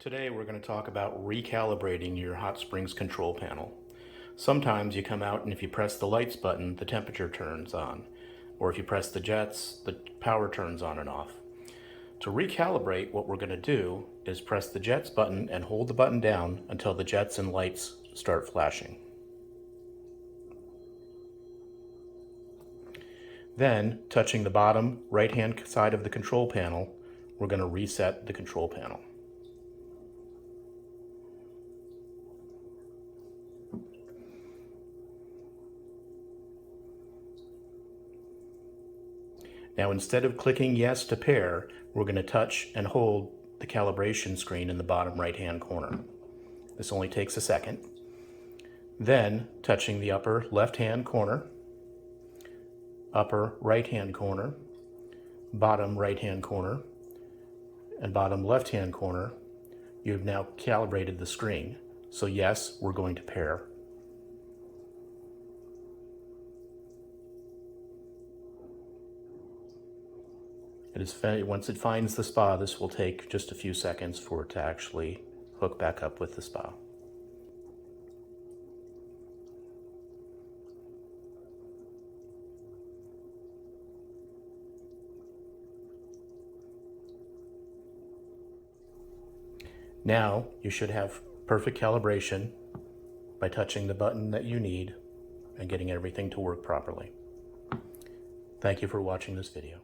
Today we're going to talk about recalibrating your hot springs control panel. Sometimes you come out and if you press the lights button, the temperature turns on. Or if you press the jets, the power turns on and off. To recalibrate, what we're going to do is press the jets button and hold the button down until the jets and lights start flashing. Then, touching the bottom right-hand side of the control panel, we're going to reset the control panel. Now, instead of clicking yes to pair, we're going to touch and hold the calibration screen in the bottom right-hand corner. This only takes a second. Then, touching the upper left-hand corner, upper right-hand corner, bottom right-hand corner, and bottom left-hand corner, you've now calibrated the screen. So yes, we're going to pair. Once it finds the spa, this will take just a few seconds for it to actually hook back up with the spa. Now you should have perfect calibration by touching the button that you need and getting everything to work properly. Thank you for watching this video.